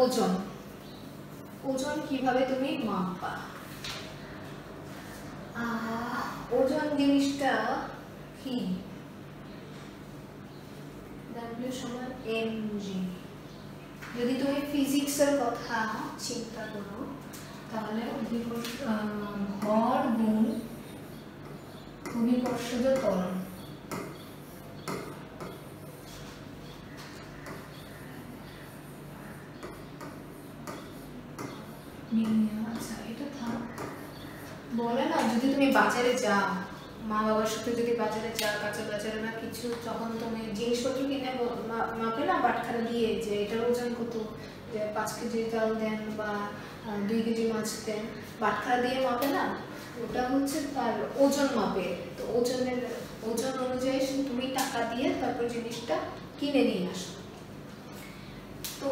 ওজন, ওজন কিভাবে তুমি মাপবা? ওজন জিনিসটা কি? W সমান mg। যদি তুমি ফিজিক্সের কথা চিন্তা করো তাহলে ভর গুণ অভিকর্ষজ ত্বরণ। আচ্ছা এটা থাক। বলে না যদি তুমি বাজারে যাও, মা বাবার সাথে যদি বাজারে যাও, কাঁচা বাজারে বা কিছু, তখন তুমি জিনিসপত্র কিনে মাপে না বাটখারা দিয়ে যে এটার ওজন কত, যে 5 কেজি চাল দেন বা 2 কেজি মাছ দেন, বাটখারা দিয়ে মাপে না, ওটা হচ্ছে তার ওজন মাপে। তো ওজনের ওজন অনুযায়ী তুমি টাকা দিয়ে তারপর জিনিসটা কিনে নিয়ে আসো। তো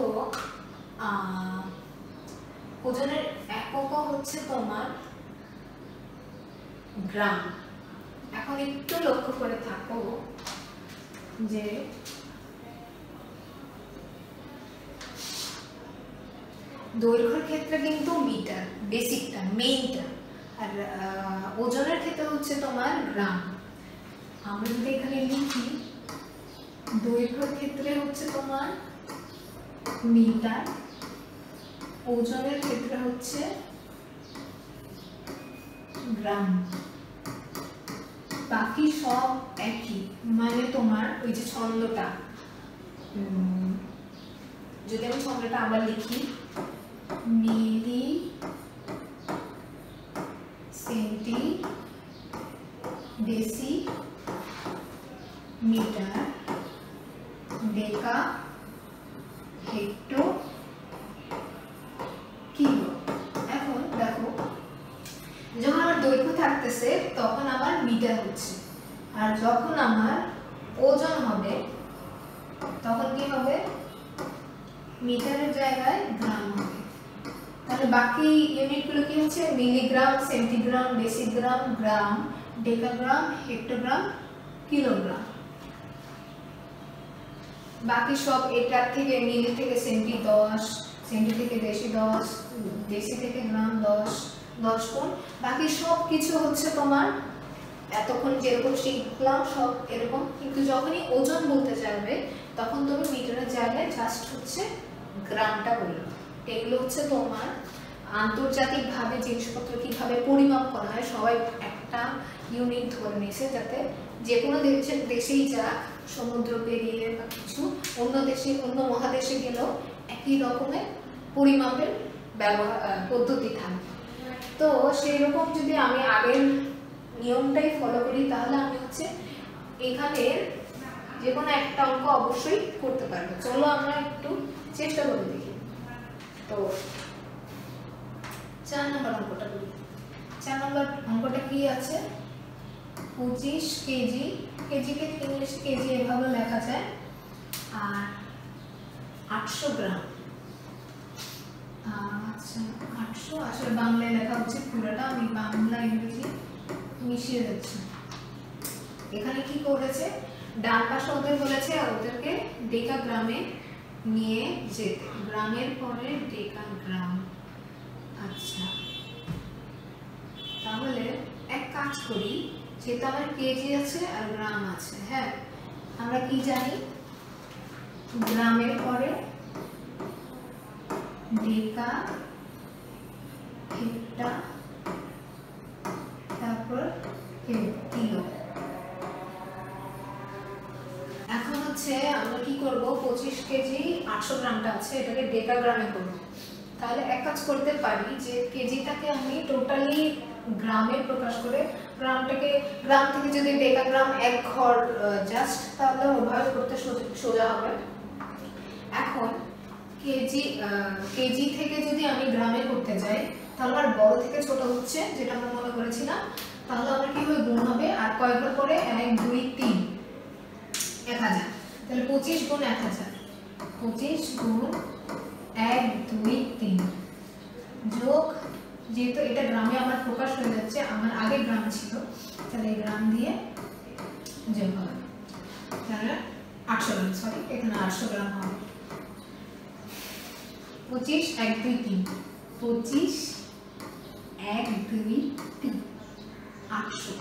ওজনের একক হচ্ছে তোমার গ্রাম। এখন একটু লক্ষ্য করে থাকো যে দৈর্ঘ্যের ক্ষেত্রে কিন্তু মিটার বেসিকটা মেইনটা, আর ওজনের ক্ষেত্রে হচ্ছে তোমার গ্রাম। আমরা যদি এখানে লিখি দৈর্ঘ্যের ক্ষেত্রে হচ্ছে তোমার মিটার, ওজনের ক্ষেত্রে হচ্ছে গ্রাম, বাকি সব একই। মানে তোমার ওই যে ছন্দটা, যদি আমি ছন্দটা আবার লিখি মিলি সেন্টি ডেসি মিটার ডেকা হেক্টো কিলো। এখন দেখো যখন আমার দৈর্ঘ্য থাকতেছে তখন আমার মিটার হচ্ছে, আর যখন আমার ওজন হবে তখন কি হবে? মিটারের জায়গায় গ্রাম হবে। তাহলে বাকি ইউনিটগুলো কি হচ্ছে? মিলিগ্রাম, সেন্টিগ্রাম, ডেসিগ্রাম, গ্রাম, ডেকাগ্রাম, হেক্টোগ্রাম, কিলোগ্রাম। বাকি সব এটার থেকে মিলি থেকে সেন্টি 10, সেন্টি থেকে ডেসি 10, ডেসি থেকে গ্রাম 10, 10 গুণ, বাকি সব কিছু হচ্ছে তোমার এতক্ষণ যেরকম শিখলাম সব এরকম। কিন্তু যখনই ওজন বলতে যাবে তখন তুমি মিটারের জায়গায় জাস্ট হচ্ছে গ্রামটা বলবে। এগুলো হচ্ছে তোমার আন্তর্জাতিকভাবে জিনিসপত্র কিভাবে পরিমাপ করা হয়, সবাই একটা ইউনিট ধরে নিয়েছে যাতে যে কোনো দেশেই যাক, সমুদ্র পেরিয়ে বা কিছু অন্য দেশে অন্য মহাদেশে গেলেও একই রকমের পরিমাপের পদ্ধতি থাকবে। তো সেই রকম যদি আমি আগের নিয়মটাই ফলো করি তাহলে আমি হচ্ছে এখানের যে কোনো একটা অঙ্ক অবশ্যই করতে পারবো। চলো আমরা একটু চেষ্টা করে দেখি। তো 4 নম্বর অঙ্কটা করি। 4 নম্বর অঙ্কটা কি আছে? 25 কেজি, কেজিকে ইংলিশে কেজি এভাবে লেখা যায়, আর 800 গ্রাম। আচ্ছা 800 আসলে বাংলায় লেখা হচ্ছে পুরোটা, আমি বাংলা ইংরেজি মিশিয়ে যাচ্ছি। এখানে কি করেছে? ডান পাশে ওদের বলেছে ওদেরকে ডেকাগ্রামে নিয়ে যেতে, গ্রামের পরে ডেকাগ্রাম। আচ্ছা তাহলে এক কাজ করি, যেহেতু আমার কেজি আছে আর গ্রাম আছে, হ্যাঁ আমরা কি জানি গ্রামের পরে ডেকা, হেক্টা, তারপর কিলো। এখন হচ্ছে আমরা কি করব, 25 কেজি 800 গ্রামটা আছে এটাকে ডেকাগ্রামে করব। তাহলে এক কাজ করতে পারি যে কেজিটাকে আমি টোটালি গ্রামে প্রকাশ করে গ্রামটাকে, গ্রাম থেকে যদি ডেকাগ্রাম এক ঘর জাস্ট, তাহলে ওভাবে করতে সোজা হবে। এখন কেজি থেকে যদি আমি গ্রামে করতে যাই তাহলে আমার বড় থেকে ছোট হচ্ছে যেটা আমরা মনে করেছিলাম, তাহলে আমার কি হবে গুণ হবে, আর কয়েকবার করে 1 2 3 1000, তাহলে 25 গুণ 1000, 25 গুণ 1 2 3 যোগ, যেহেতু এটা গ্রামে আমার প্রকাশ হয়ে যাচ্ছে, আমার আগে গ্রাম ছিল তাহলে এই গ্রাম দিয়ে যোগ হবে, তাহলে 800 গ্রাম, সরি এখানে 800 গ্রাম হবে। 25 1 2 3 25 1 2 3 800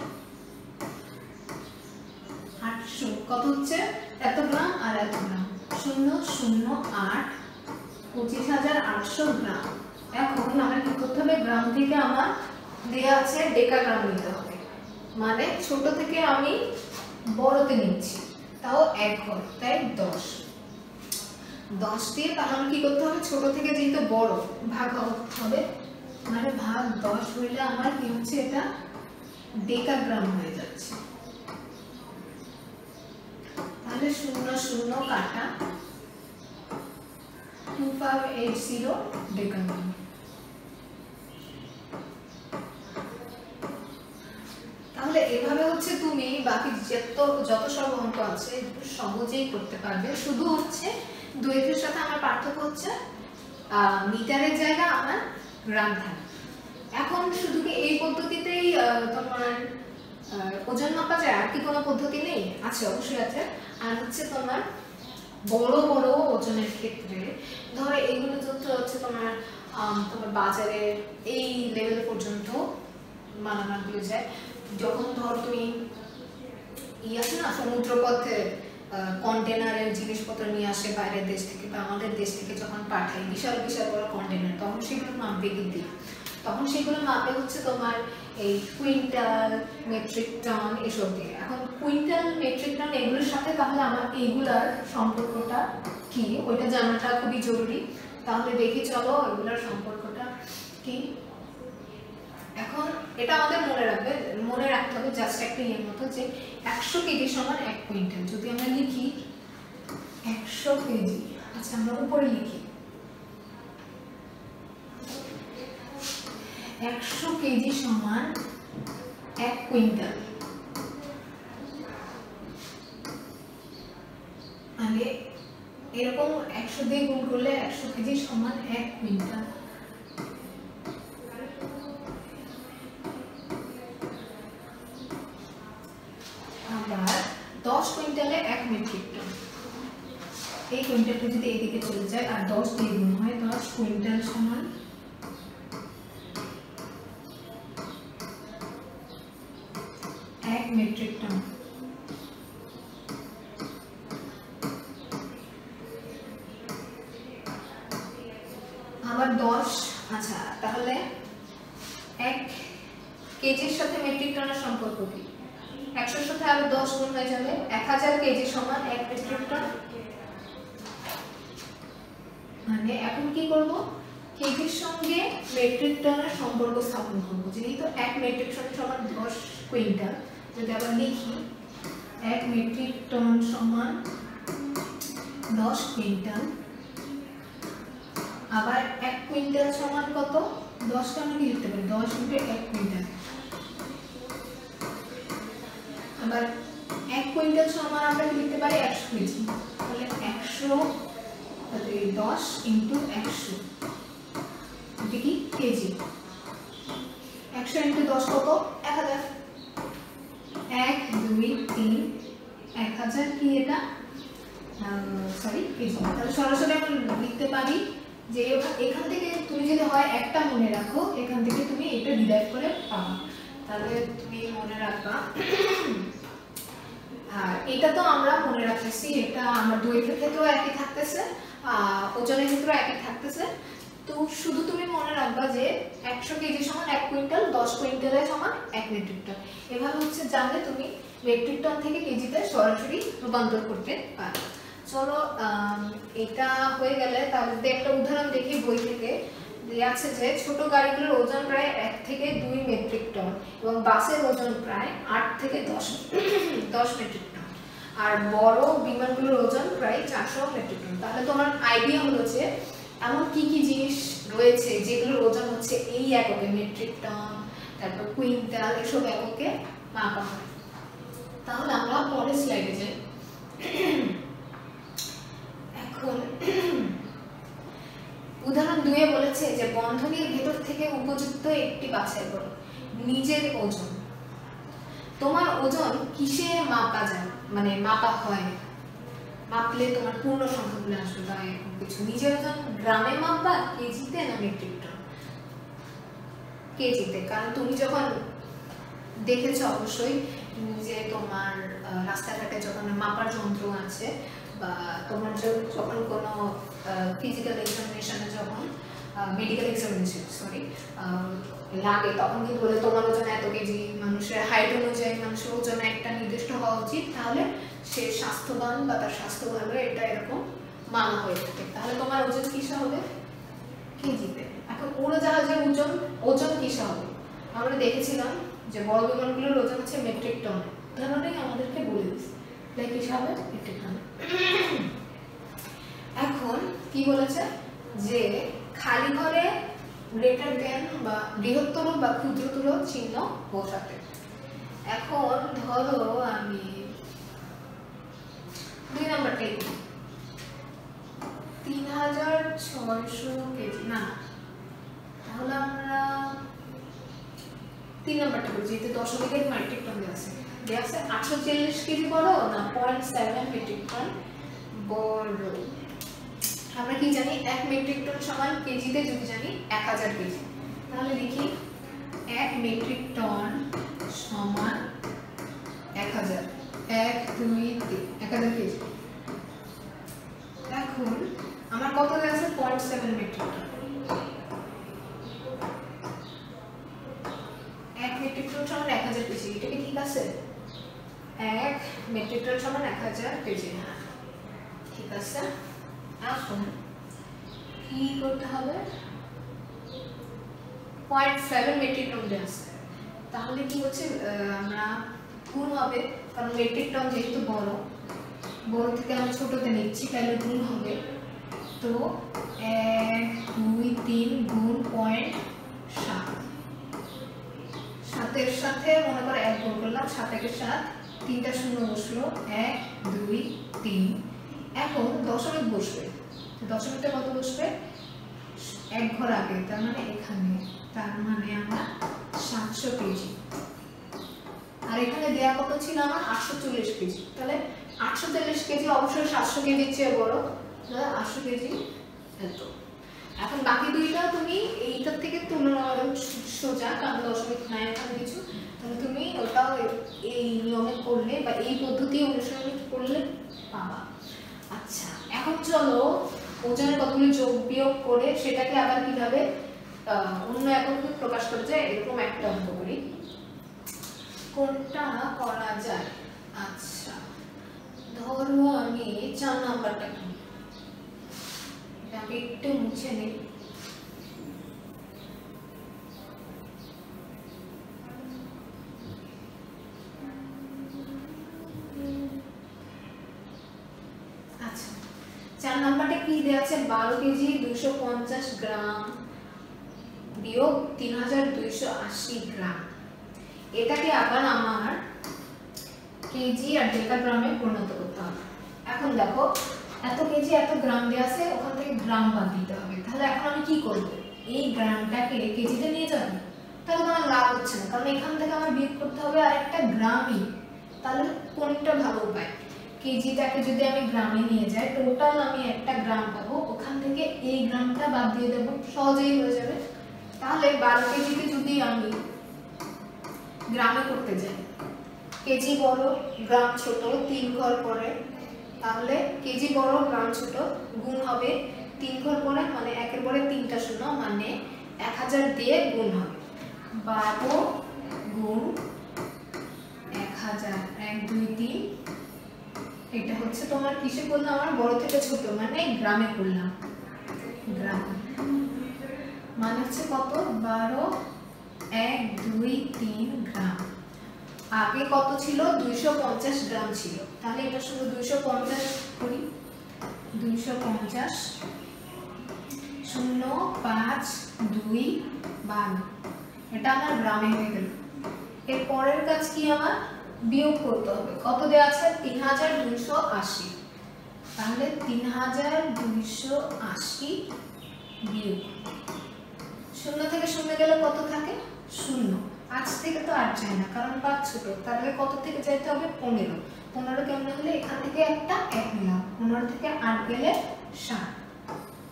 কত হচ্ছে এত গ্রাম আর এত গ্রাম 008 25,800 গ্রাম। এখন আমার কি করতে হবে গ্রাম থেকে আমার দেয়া আছে ডেকাগ্রাম নিতে হবে মানে ছোট থেকে আমি বড়তে নিচ্ছি তাও এক ঘর তাই 10 দিয়ে তাহলে কি করতে হবে ছোট থেকে যেহেতু বড় ভাগ হবে মানে ভাগ 10 হইলে আমার কি হচ্ছে এটা ডেকাগ্রাম হয়ে যাচ্ছে তাহলে 0 কাটা 2580 ডেকাগ্রাম। তাহলে এভাবে হচ্ছে তুমি বাকি যত সব অঙ্ক আছে সহজেই করতে পারবে শুধু হচ্ছে দৈর্ঘ্যের সাথে আমার পার্থক্য হচ্ছে মিটারের জায়গা আমার গ্রাম থাকে। এখন শুধু কি এই পদ্ধতিতেই তোমার ওজন মাপা যায় আর কি কোনো পদ্ধতি নেই? আছে অবশ্যই আছে। আর হচ্ছে তোমার বড় বড় ওজনের ক্ষেত্রে ধরো এইগুলো যত হচ্ছে তোমার বাজারে এই লেভেল পর্যন্ত মালামালগুলো যায় যখন ধর তুমি আছে না সমুদ্রপথে কন্টেনারের জিনিসপত্র নিয়ে আসে বাইরের দেশ থেকে বা আমাদের দেশ থেকে যখন পাঠায় বিশাল বিশাল বড় কন্টেনার তখন সেগুলো মাপবে কিন্তু তখন সেগুলো মাপে হচ্ছে তোমার এই কুইন্টাল মেট্রিক টন এসব দিয়ে। এখন কুইন্টাল মেট্রিক টন এগুলোর সাথে তাহলে আমার এইগুলার সম্পর্কটা কি ওইটা জানাটা খুবই জরুরি। তাহলে দেখি চলো এগুলোর সম্পর্কটা কি। এখন এটা আমাদের মনে রাখতে হবে জাস্ট একটা ইয়ের মতো যে 100 কেজি সমান 1 কুইন্টাল। যদি আমরা লিখি 100 কেজি, আচ্ছা আমরা উপরে লিখি 100 কেজি সমান 1 কুইন্টাল, মানে এরকম 100 দিয়ে গুণ করলে 100 কেজি সমান 1 কুইন্টাল। আবার 10 কুইন্টালে 1 মেট্রিক টন, এই কুইন্টালটা যদি এদিকে চলে যায় আর 10 দিয়ে গুণ হয় 10 কুইন্টাল সমান 1 মেট্রিক টন। আবার 10, আচ্ছা তাহলে 1 কেজির সাথে মেট্রিক টনের সম্পর্ক কি? 100 সাথে আরো 10 গুণ হয়ে যাবে 1000 কেজি সমান 1 মেট্রিক টন। মানে এখন কি করব কেজির সঙ্গে মেট্রিক টনের সম্পর্ক স্থাপন করব। যেহেতু 1 মেট্রিক টন সমান 10 কুইন্টাল, যদি আমরা লিখি 1 মেট্রিক টন সমান 10 কুইন্টাল, আবার 1 কুইন্টাল সমান কত? 10 টা আমরা কি লিখতে পারি 10 × 1 কুইন্টাল। আবার 1 কুইন্টাল সমান আমরা কি লিখতে পারি 100 কেজি। তাহলে 100 10 × 100 এটা কি কেজি। 100 × 10 কত? 1000। 1 2 3 1000 কি এটা সরি কেজি। তাহলে সরাসরি আমরা লিখতে পারি যে এখান থেকে তুমি যদি হয় একটা মনে রাখো এখান থেকে তুমি এটা ডিরাইভ করে পাবা। তাহলে তুমি মনে রাখবা আর এটা তো আমরা মনে রাখতেছি, এটা আমার দৈর্ঘ্যের ক্ষেত্রেও একই থাকতেছে ওজনের ক্ষেত্রেও একই থাকতেছে। তো শুধু তুমি মনে রাখবা যে 100 কেজি সমান 1 কুইন্টাল, 10 কুইন্টালের সমান 1 মেট্রিক টন। এভাবে হচ্ছে জানলে তুমি মেট্রিক টন থেকে কেজিতে সরাসরি রূপান্তর করতে পারো। চলো এটা হয়ে গেলে তাহলে যদি একটা উদাহরণ দেখি বই থেকে দেয়া আছে যে ছোট গাড়িগুলোর ওজন প্রায় 1 থেকে 2 মেট্রিক টন এবং বাসের ওজন প্রায় 8 থেকে 10 মেট্রিক টন আর বড় বিমানগুলোর ওজন প্রায় 400 মেট্রিক টন। তাহলে তোমার আইডিয়া হলো যে এমন কি কি জিনিস রয়েছে যেগুলোর ওজন হচ্ছে এই এককে মেট্রিক টন, তারপর কুইন্টাল এসব এককে মাপা হয়। তাহলে আমরা পরের স্লাইডে যাই। এখন উদাহরণ 2 এ বলেছে যে বন্ধনীর ভেতর থেকে উপযুক্ত একটি বাছাই করো। নিজের ওজন, তোমার ওজন কিসে মাপা যায় মানে মাপা হয়, মাপলে তোমার পূর্ণ সংখ্যাগুলো আসবে বা এরকম কিছু। নিজের ওজন গ্রামে মাপবা কেজিতে না মেট্রিক টন? কেজিতে, কারণ তুমি যখন দেখেছো অবশ্যই যে তোমার রাস্তাঘাটে যখন মাপার যন্ত্র আছে বা তোমার যখন কোনো ফিজিক্যাল এক্সামিনেশনে যখন মেডিকেল এক্সামিনেশন লাগে, তখন কিন্তু বলে তোমার ওজন এত কেজি, মানুষের হাইট অনুযায়ী মানুষের ওজন একটা নির্দিষ্ট হওয়া উচিত, তাহলে সে স্বাস্থ্যবান বা তার স্বাস্থ্য ভালো, এটা এরকম মানা হয়ে থাকে। তাহলে তোমার ওজন কিসে হবে? কেজিতে। এখন উড়োজাহাজের ওজন কিসে হবে? আমরা দেখেছিলাম যে বড় বিমানগুলোর ওজন হচ্ছে মেট্রিক টন, ধরনেই আমাদেরকে বলে দিচ্ছে তাই কিসে হবে? Metric ton. এখন কি বলেছে যে খালি ঘরে গ্রেটার দেন বা বৃহত্তর বা ক্ষুদ্রতর চিহ্ন বসাতে। এখন ধরো আমি 2 নাম্বারটা 3600 কেজি, না তাহলে আমরা 3 নাম্বারটা করি, যেহেতু দশমিকের মেট্রিক টন দেওয়া আছে 840 কেজি বড় না 0.7 মেট্রিক টন বড়? আমরা কি জানি 1 মেট্রিক টন সমান কেজিতে যদি জানি 1000 কেজি, তাহলে লিখি 1 মেট্রিক টন সমান 1000, 1 2 3 1000 কেজি। এখন আমার কত দেওয়া আছে? 0.7 মেট্রিক টন। 1 মেট্রিক টন সমান 1000 কেজি, এটা কি ঠিক আছে? 1 মেট্রিক টন সমান 1000 কেজি, হ্যাঁ ঠিক আছে। এখন কি করতে হবে? 0.7 মেট্রিক টন দেওয়া আছে, তাহলে কি হচ্ছে আমরা গুণ হবে, কারণ মেট্রিক টন যেহেতু বড় থেকে আমি ছোটতে নিচ্ছি, তাহলে গুণ হবে। তো 1 2 3 গুণ 0.7, 7 এর সাথে মনে করো 1 গুণ করলাম, 7 এর 7, 3টা শূন্য বসলো, 1 2 3। এখন দশমিক বসবে, দশমিকটা কত বসবে? 1 ঘর আগে, তার মানে এখানে, তার মানে আমরা 700 কেজি। আর এখানে দেয়া কত ছিল আমার? 840 কেজি। তাহলে 840 কেজি অবশ্যই 700 কেজির চেয়ে বড়, তাহলে 800 কেজি এত। এখন বাকি দুইটা তুমি এইটার থেকে তুলনা সোজা, কারণ দশমিক নাই এখানে কিছু, তাহলে তুমি ওটাও এই নিয়মে করলে বা এই পদ্ধতি অনুসরণ করলে পাবা। আচ্ছা, এখন চলো ওজনের কতগুলো যোগ বিয়োগ করে সেটাকে আবার কিভাবে অন্য এককে প্রকাশ করা যায়, এরকম একটা অঙ্ক করি। কোনটা করা যায়? আচ্ছা ধরো আমি 4 নাম্বারটা করি, এটাকে একটু মুছে নেই। আচ্ছা 4 নাম্বারটা কি দেয়া আছে? 12 কেজি 250 গ্রাম বিয়োগ 3280 গ্রাম। এটাকে আবার আমার কেজি আর ডেকাগ্রামে পরিণত করতে হবে। এখন দেখো এত কেজি এত গ্রাম দেয়া আছে, ওখান থেকে গ্রাম বাদ দিতে হবে। তাহলে এখন আমি কি করব? এই গ্রামটাকে কেজিতে নিয়ে যাব, তাহলে আমার লাভ হচ্ছে না, কারণ এখান থেকে আমার বিয়োগ করতে হবে আর একটা গ্রামই। তাহলে কোনটা ভালো উপায়? কেজিটাকে যদি আমি গ্রামে নিয়ে যাই, টোটাল আমি একটা গ্রাম পাবো, ওখান থেকে এই গ্রামটা বাদ দিয়ে দেব, সহজেই হয়ে যাবে। তাহলে 12 কেজিকে যদি আমি গ্রামে করতে যাই, কেজি বড় গ্রাম ছোট, 3 ঘর পরে, তাহলে কেজি বড় গ্রাম ছোট, গুণ হবে 3 ঘর পরে, মানে 1 এর পরে 3টা শূন্য, মানে 1000 দিয়ে গুণ হবে। 12 গুণ 1000, 1 2 3। এটা হচ্ছে তোমার কিসে করলাম? আমার বড় থেকে ছোট, মানে গ্রামে করলাম। গ্রাম মানে হচ্ছে কত? 12 1 2 3 গ্রাম। আগে কত ছিল? 250 গ্রাম ছিল, তাহলে এটা শুধু 250 করি। 250 0 5 2 12, এটা আমার গ্রামে হয়ে গেল। এর পরের কাজ কি? আমার বিয়োগ করতে হবে। কত দেওয়া আছে? 3280। তাহলে 3280 বিয়োগ, 0 থেকে 0 গেলে কত থাকে? 0। 5 থেকে তো 8 যায় না, কারণ 5 ছোট। তাহলে কত থেকে যাইতে হবে? 15। 15 কেমন হলে এখান থেকে একটা 1 নিলাম, 15 থেকে 8 গেলে 7।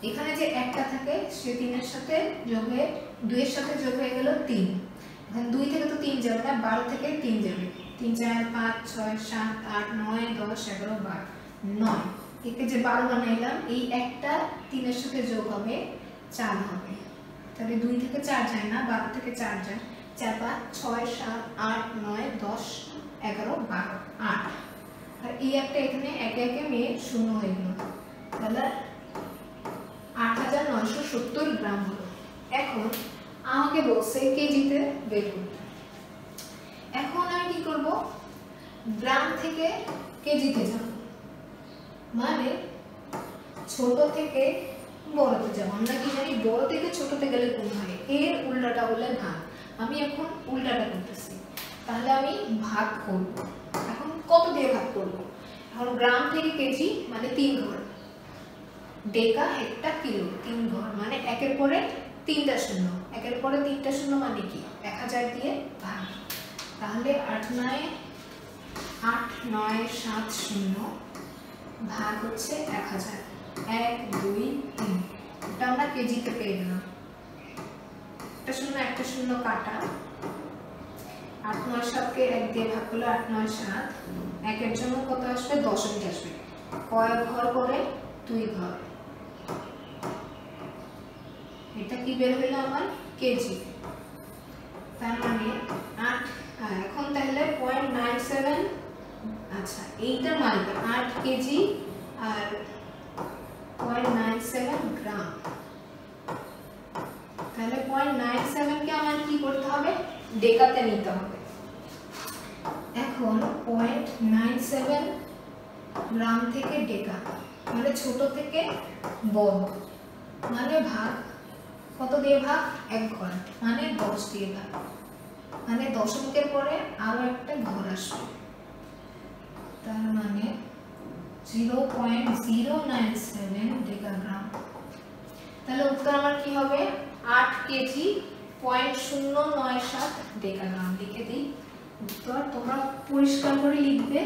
এখানে যে একটা থাকে সে 3 এর সাথে যোগ হয়ে 2 এর সাথে যোগ হয়ে গেল 3। এখন 2 থেকে তো 3 যাবে না, 12 থেকে 3 যাবে। 3 4 5 6 7 8 9 10 11 12 9। একে যে 12 বানাইলাম, এই একটা 3 এর সাথে যোগ হবে 4 হবে। তাহলে 2 থেকে 4 যায় না, 12 থেকে 4 যায়। 4 5 6 7 8 9 10 11 12 8। আর এই একটা এখানে একে একে মেয়ে শূন্য হয়ে গেল, তাহলে 8970 গ্রাম হলো। এখন আমাকে বলছে কেজিতে বের করতে। এখন আমি কি করব, গ্রাম থেকে কেজিতে যাব, মানে ছোট থেকে বড়তে যাব। আমরা কি জানি, বড় থেকে ছোটতে গেলে গুণ হয়, এর উল্টাটা হলে ভাগ। আমি এখন উল্টাটা করতেছি, তাহলে আমি ভাগ করব। এখন কত দিয়ে ভাগ করব? এখন গ্রাম থেকে কেজি মানে 3 ঘর, ডেকা হেক্টর কিলো 3 ঘর, মানে একের পরে 3টা শূন্য, একের পরে 3টা শূন্য মানে কি 1000 দিয়ে ভাগ। তাহলে 8 9 7 0 ভাগ হচ্ছে 1000, 1 2 3। এটা আমরা কেজিতে পেয়ে গেলাম। একটা শূন্য কাটা, 8 9 7 কে 1 দিয়ে ভাগ করলে 8 9 7, একের জন্য কত আসবে? দশমিক আসবে। কয় ঘর করে? 2 ঘর। এটা কি বের হইলো আমার? কেজি। তার মানে 8, এখন তাহলে 0.97, আচ্ছা এইটার মানে 8 কেজি আর 0.97 গ্রাম। তাহলে 0.97 কে আমার কি করতে হবে? ডেকাতে নিতে হবে। এখন 0.97 গ্রাম থেকে ডেকা, মানে ছোট থেকে বড়, মানে ভাগ কত দিয়ে ভাগ? 1 ঘর, মানে 10 দিয়ে ভাগ, মানে দশমিকের পরে আরো একটা ঘর আসবে। তার মানে 0.097 ডেকাগ্রাম। তাহলে উত্তর আমার কি হবে? 8 কেজি 0.097 ডেকাগ্রাম। লিখে দিই উত্তর, তোমরা পরিষ্কার করে লিখবে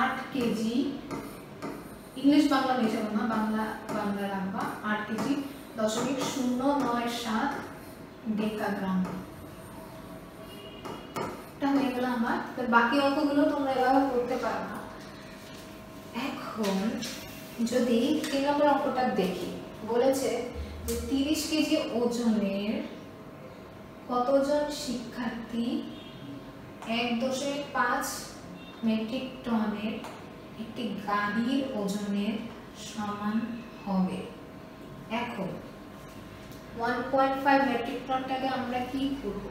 8 কেজি, ইংলিশ বাংলা মেশাবো না, বাংলা রাখবা। 8 কেজি 0.097 ডেকাগ্রাম। এটা হয়ে গেল আমার। বাকি অঙ্কগুলো তোমরা এভাবে করতে পারো। এখন যদি 3 নম্বর অঙ্কটা দেখি, বলেছে যে 30 কেজি ওজনের কতজন শিক্ষার্থী 1.5 মেট্রিক টনের একটি গাড়ির ওজনের সমান হবে। এখন 1.5 মেট্রিক টনটাকে আমরা কি করব?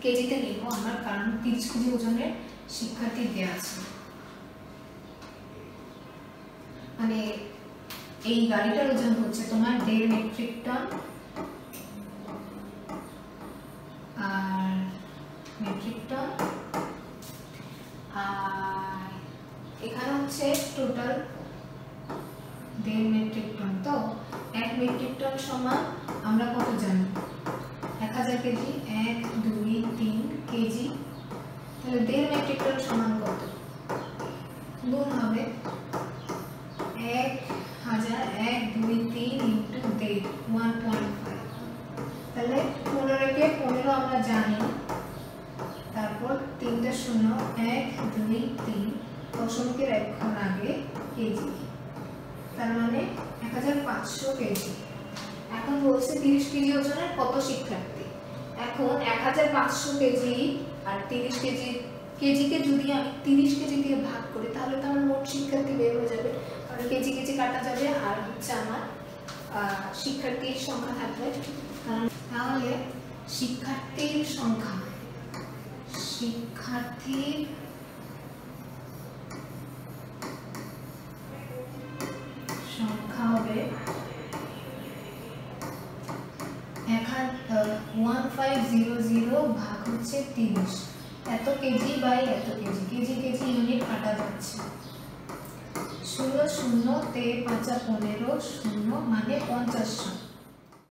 কেজিতে নিব আমার, কারণ 30 কেজি ওজনের শিক্ষার্থী দেওয়া আছে। মানে এই গাড়িটার ওজন হচ্ছে তোমার 1.5 মেট্রিক টন, আর মেট্রিক টন, আর এখানে হচ্ছে টোটাল 1.5 মেট্রিক টন। তো 1 মেট্রিক টন সমান আমরা কত জানি? 1000 কেজি, 1 2 3 কেজি। তাহলে 1.5 মেট্রিক টন সমান কত? গুণ হবে 1000, 1 2 3 ইন্টু 1.5, 1.5। তাহলে 15 কে 15 আমরা জানি, তারপর 3টা শূন্য, 1 2 3, দশমিকের 1 ঘর আগে কেজি, তার মানে 1500 কেজি। এখন বলছে 30 কেজি ওজনের কত শিক্ষার্থী। এখন 1500 কেজি আর 30 কেজি, কেজিকে যদি আমি 30 কেজি দিয়ে ভাগ করি, তাহলে তো আমার মোট শিক্ষার্থী বের হয়ে যাবে, কারণ কেজি কেজি কাটা যাবে, আর হচ্ছে আমার শিক্ষার্থীর সংখ্যা থাকবে। তাহলে শিক্ষার্থীর সংখ্যা হবে 1500 ভাগ হচ্ছে 30, এত কেজি বাই এত কেজি, কেজি কেজি ইউনিট কাটা যাচ্ছে। 0 0 তে 5 15 0 মানে 50 জন।